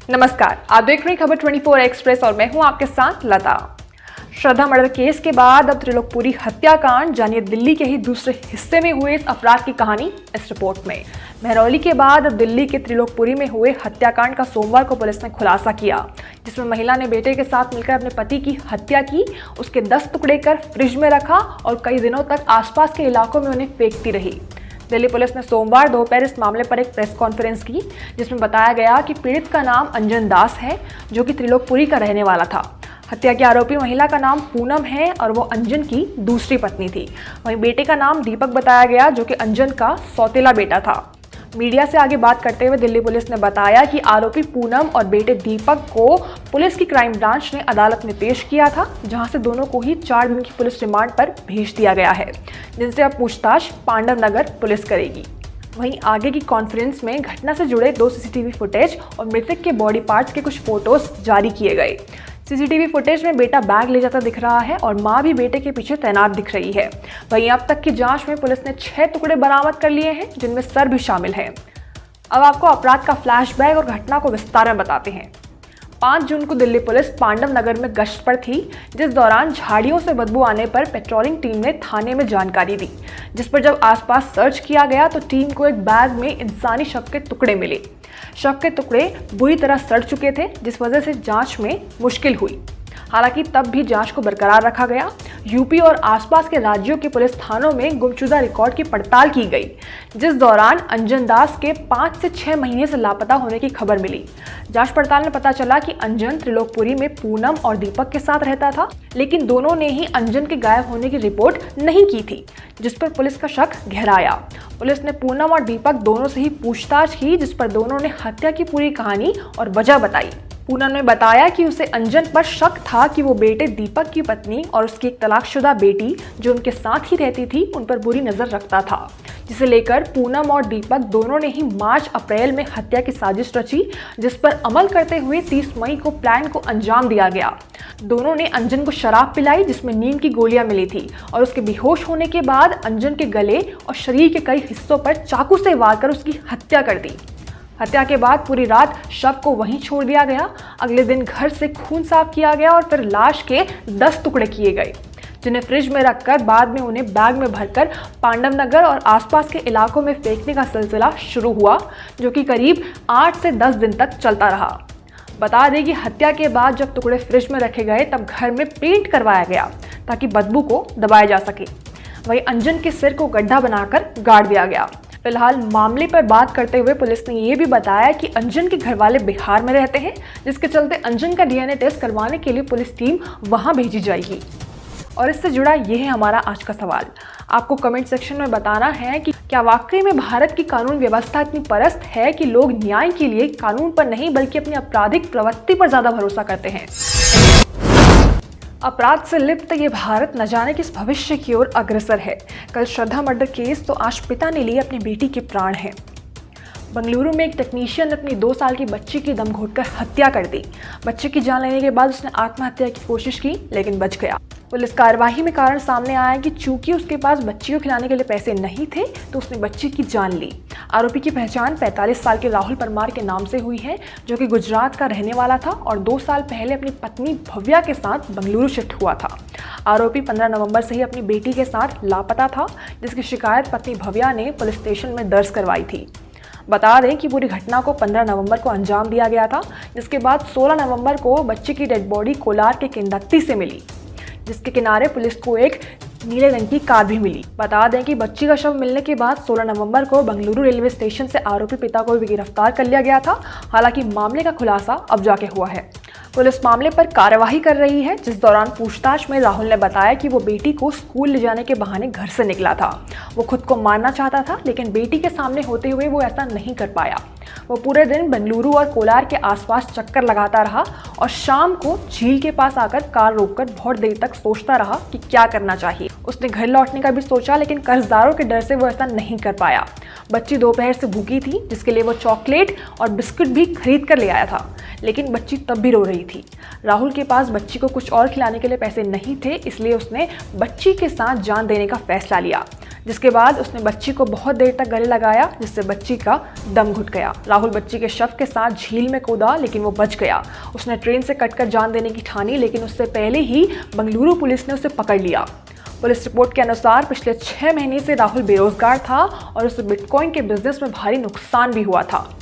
नमस्कार, आप देख रहे हैं खबर 24 एक्सप्रेस और मैं हूं आपके साथ लता। श्रद्धा मर्डर केस के बाद अब त्रिलोकपुरी हत्याकांड जानिए दिल्ली के ही दूसरे हिस्से में हुए इस अपराध की कहानी इस रिपोर्ट में। महरौली के बाद अब दिल्ली के त्रिलोकपुरी में हुए हत्याकांड का सोमवार को पुलिस ने खुलासा किया, जिसमें महिला ने बेटे के साथ मिलकर अपने पति की हत्या की, उसके 10 टुकड़े कर फ्रिज में रखा और कई दिनों तक आसपास के इलाकों में उन्हें फेंकती रही। दिल्ली पुलिस ने सोमवार दोपहर इस मामले पर एक प्रेस कॉन्फ्रेंस की, जिसमें बताया गया कि पीड़ित का नाम अंजन दास है, जो कि त्रिलोकपुरी का रहने वाला था। हत्या की आरोपी महिला का नाम पूनम है और वो अंजन की दूसरी पत्नी थी। वहीं बेटे का नाम दीपक बताया गया, जो कि अंजन का सौतेला बेटा था। मीडिया से आगे बात करते हुए दिल्ली पुलिस ने बताया कि आरोपी पूनम और बेटे दीपक को पुलिस की क्राइम ब्रांच ने अदालत में पेश किया था, जहां से दोनों को ही 4 दिन की पुलिस रिमांड पर भेज दिया गया है, जिनसे अब पूछताछ पांडव नगर पुलिस करेगी। वहीं आगे की कॉन्फ्रेंस में घटना से जुड़े 2 सीसीटीवी फुटेज और मृतक के बॉडी पार्ट्स के कुछ फोटोज जारी किए गए। सीसीटीवी फुटेज में बेटा बैग ले जाता दिख रहा है और मां भी बेटे के पीछे तैनात दिख रही है। वहीं अब तक की जांच में पुलिस ने 6 टुकड़े बरामद कर लिए हैं, जिनमें सर भी शामिल है। अब आपको अपराध का फ्लैशबैक और घटना को विस्तार में बताते हैं। 5 जून को दिल्ली पुलिस पांडव नगर में गश्त पर थी, जिस दौरान झाड़ियों से बदबू आने पर पेट्रोलिंग टीम ने थाने में जानकारी दी, जिस पर जब आसपास सर्च किया गया तो टीम को एक बैग में इंसानी शव के टुकड़े मिले। शव के टुकड़े बुरी तरह सड़ चुके थे, जिस वजह से जांच में मुश्किल हुई। हालांकि तब भी जांच को बरकरार रखा गया। यूपी और आसपास के राज्यों के पुलिस थानों में गुमशुदा रिकॉर्ड की पड़ताल की गई, जिस दौरान अंजन दास के 5 से 6 महीने से लापता होने की खबर मिली। जांच पड़ताल में पता चला कि अंजन त्रिलोकपुरी में पूनम और दीपक के साथ रहता था, लेकिन दोनों ने ही अंजन के गायब होने की रिपोर्ट नहीं की थी, जिस पर पुलिस का शक गहराया। पुलिस ने पूनम और दीपक दोनों से ही पूछताछ की, जिस पर दोनों ने हत्या की पूरी कहानी और वजह बताई। पूनम ने बताया कि उसे अंजन पर शक था कि वो बेटे दीपक की पत्नी और उसकी एक तलाकशुदा बेटी जो उनके साथ ही रहती थी, उन पर बुरी नजर रखता था, जिसे लेकर पूनम और दीपक दोनों ने ही मार्च अप्रैल में हत्या की साजिश रची, जिस पर अमल करते हुए 30 मई को प्लान को अंजाम दिया गया। दोनों ने अंजन को शराब पिलाई, जिसमें नींद की गोलियां मिली थी, और उसके बेहोश होने के बाद अंजन के गले और शरीर के कई हिस्सों पर चाकू से वार कर उसकी हत्या कर दी। हत्या के बाद पूरी रात शव को वहीं छोड़ दिया गया। अगले दिन घर से खून साफ किया गया और फिर लाश के 10 टुकड़े किए गए, जिन्हें फ्रिज में रखकर बाद में उन्हें बैग में भरकर पांडव नगर और आसपास के इलाकों में फेंकने का सिलसिला शुरू हुआ, जो कि करीब 8 से 10 दिन तक चलता रहा। बता दें कि हत्या के बाद जब टुकड़े फ्रिज में रखे गए तब घर में पेंट करवाया गया ताकि बदबू को दबाया जा सके। वहीं अंजन के सिर को गड्ढा बनाकर गाड़ दिया गया। फिलहाल मामले पर बात करते हुए पुलिस ने यह भी बताया कि अंजन के घर वाले बिहार में रहते हैं, जिसके चलते अंजन का डीएनए टेस्ट करवाने के लिए पुलिस टीम वहां भेजी जाएगी। और इससे जुड़ा यह है हमारा आज का सवाल। आपको कमेंट सेक्शन में बताना है कि क्या वाकई में भारत की कानून व्यवस्था इतनी परस्त है कि लोग न्याय के लिए कानून पर नहीं बल्कि अपनी आपराधिक प्रवृत्ति पर ज्यादा भरोसा करते हैं। अपराध से लिप्त ये भारत न जाने किस भविष्य की ओर अग्रसर है। कल श्रद्धा मर्डर केस तो आज पिता ने लिए अपनी बेटी के प्राण हैं। बंगलुरु में एक टेक्नीशियन ने अपनी 2 साल की बच्ची की दम घोटकर हत्या कर दी। बच्चे की जान लेने के बाद उसने आत्महत्या की कोशिश की, लेकिन बच गया। पुलिस कार्यवाही में कारण सामने आया कि चूंकि उसके पास बच्ची को खिलाने के लिए पैसे नहीं थे, तो उसने बच्ची की जान ली। आरोपी की पहचान 45 साल के राहुल परमार के नाम से हुई है, जो कि गुजरात का रहने वाला था और 2 साल पहले अपनी पत्नी भव्या के साथ बंगलुरु शिफ्ट हुआ था। आरोपी 15 नवंबर से ही अपनी बेटी के साथ लापता था, जिसकी शिकायत पत्नी भव्या ने पुलिस स्टेशन में दर्ज करवाई थी। बता दें कि पूरी घटना को 15 नवंबर को अंजाम दिया गया था, जिसके बाद 16 नवंबर को बच्चे की डेड बॉडी कोलार के किंदत्ती से मिली, जिसके किनारे पुलिस को एक नीले रंग की कार भी मिली। बता दें कि बच्ची का शव मिलने के बाद 16 नवंबर को बंगलुरु रेलवे स्टेशन से आरोपी पिता को भी गिरफ्तार कर लिया गया था। हालांकि मामले का खुलासा अब जाके हुआ है। पुलिस मामले पर कार्यवाही कर रही है, जिस दौरान पूछताछ में राहुल ने बताया कि वो बेटी को स्कूल ले जाने के बहाने घर से निकला था। वो खुद को मारना चाहता था, लेकिन बेटी के सामने होते हुए वो ऐसा नहीं कर पाया। वो पूरे दिन बेंगलुरु और कोलार के आसपास चक्कर लगाता रहा और शाम को झील के पास आकर कार रोककर बहुत देर तक सोचता रहा कि क्या करना चाहिए। उसने घर लौटने का भी सोचा, लेकिन कर्जदारों के डर से वो ऐसा नहीं कर पाया। बच्ची दोपहर से भूखी थी, जिसके लिए वो चॉकलेट और बिस्कुट भी खरीद कर ले आया था, लेकिन बच्ची तब भी रो रही थी। राहुल के पास बच्ची को कुछ और खिलाने के लिए पैसे नहीं थे, इसलिए उसने बच्ची के साथ जान देने का फैसला लिया, जिसके बाद उसने बच्ची को बहुत देर तक गले लगाया, जिससे बच्ची का दम घुट गया। राहुल बच्ची के शव के साथ झील में कूदा, लेकिन वो बच गया। उसने ट्रेन से कटकर जान देने की ठानी, लेकिन उससे पहले ही बेंगलुरु पुलिस ने उसे पकड़ लिया। पुलिस रिपोर्ट के अनुसार पिछले 6 महीने से राहुल बेरोजगार था और उसे बिटकॉइन के बिजनेस में भारी नुकसान भी हुआ था।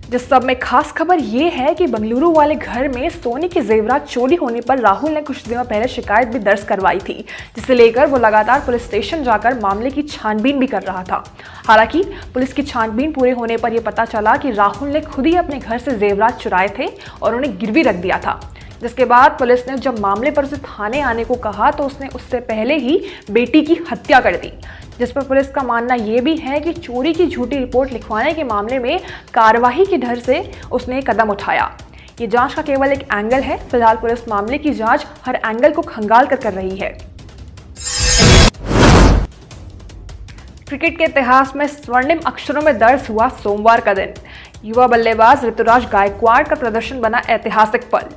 जिस सब में खास खबर ये है कि बेंगलुरु वाले घर में सोने के जेवरात चोरी होने पर राहुल ने कुछ दिनों पहले शिकायत भी दर्ज करवाई थी, जिसे लेकर वो लगातार पुलिस स्टेशन जाकर मामले की छानबीन भी कर रहा था। हालांकि पुलिस की छानबीन पूरे होने पर यह पता चला कि राहुल ने खुद ही अपने घर से जेवरात चुराए थे और उन्हें गिरवी रख दिया था। जिसके बाद पुलिस ने जब मामले पर उसे थाने आने को कहा तो उसने उससे पहले ही बेटी की हत्या कर दी, जिस पर पुलिस का मानना यह भी है कि चोरी की झूठी रिपोर्ट लिखवाने के मामले में कार्रवाई के डर से उसने कदम उठाया। ये जांच का केवल एक एंगल है। फिलहाल पुलिस मामले की जांच हर एंगल को खंगाल कर रही है। क्रिकेट के इतिहास में स्वर्णिम अक्षरों में दर्ज हुआ सोमवार का दिन। युवा बल्लेबाज ऋतुराज गायकवाड़ का प्रदर्शन बना ऐतिहासिक पल।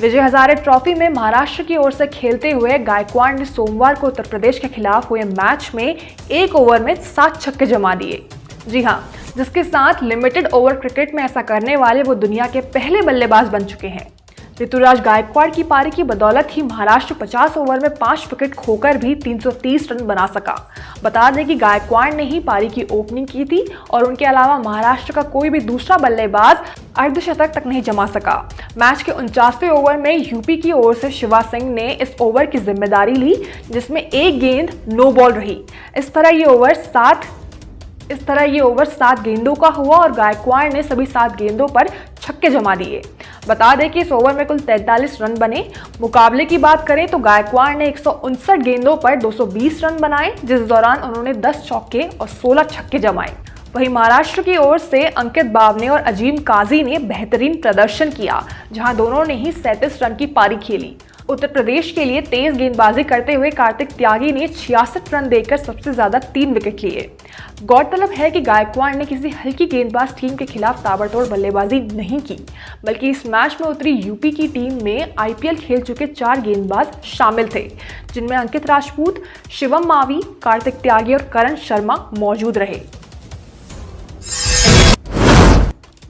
विजय हजारे ट्रॉफी में महाराष्ट्र की ओर से खेलते हुए गायकवाड़ ने सोमवार को उत्तर प्रदेश के खिलाफ हुए मैच में 1 ओवर में 7 छक्के जमा दिए। जी हां, जिसके साथ लिमिटेड ओवर क्रिकेट में ऐसा करने वाले वो दुनिया के पहले बल्लेबाज बन चुके हैं। ऋतुराज गायकवाड़ की पारी की बदौलत ही महाराष्ट्र 50 ओवर में 5 विकेट खोकर भी 330 रन बना सका। बता दें कि गायकवाड़ ने ही पारी की ओपनिंग की थी और उनके अलावा महाराष्ट्र का कोई भी दूसरा बल्लेबाज अर्धशतक तक नहीं जमा सका। मैच के 49वें ओवर में यूपी की ओर से शिवा सिंह ने इस ओवर की जिम्मेदारी ली, जिसमें एक गेंद नो बॉल रही। इस तरह ये ओवर 7 गेंदों का हुआ और गायकवाड़ ने सभी 7 गेंदों पर छक्के जमा दिए। बता दें कि इस ओवर में कुल 43 रन बने। मुकाबले की बात करें तो गायकवाड़ ने 159 गेंदों पर 220 रन बनाए, जिस दौरान उन्होंने 10 चौके और 16 छक्के जमाए। वहीं महाराष्ट्र की ओर से अंकित बावने और अजीम काजी ने बेहतरीन प्रदर्शन किया, जहां दोनों ने ही 37 रन की पारी खेली। उत्तर प्रदेश के लिए तेज गेंदबाजी करते हुए कार्तिक त्यागी ने 66 रन देकर सबसे ज्यादा 3 विकेट लिए। गौरतलब है कि गायकवाड़ ने किसी हल्की गेंदबाज टीम के खिलाफ ताबड़तोड़ बल्लेबाजी नहीं की, बल्कि इस मैच में उतरी यूपी की टीम में आईपीएल खेल चुके 4 गेंदबाज शामिल थे, जिनमें अंकित राजपूत, शिवम मावी, कार्तिक त्यागी और करण शर्मा मौजूद रहे।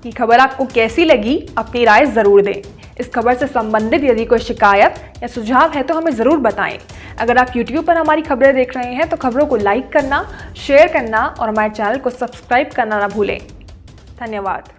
ये खबर आपको कैसी लगी? अपनी राय जरूर दें। इस खबर से संबंधित यदि कोई शिकायत या सुझाव है तो हमें ज़रूर बताएं। अगर आप YouTube पर हमारी खबरें देख रहे हैं तो खबरों को लाइक करना, शेयर करना और हमारे चैनल को सब्सक्राइब करना ना भूलें। धन्यवाद।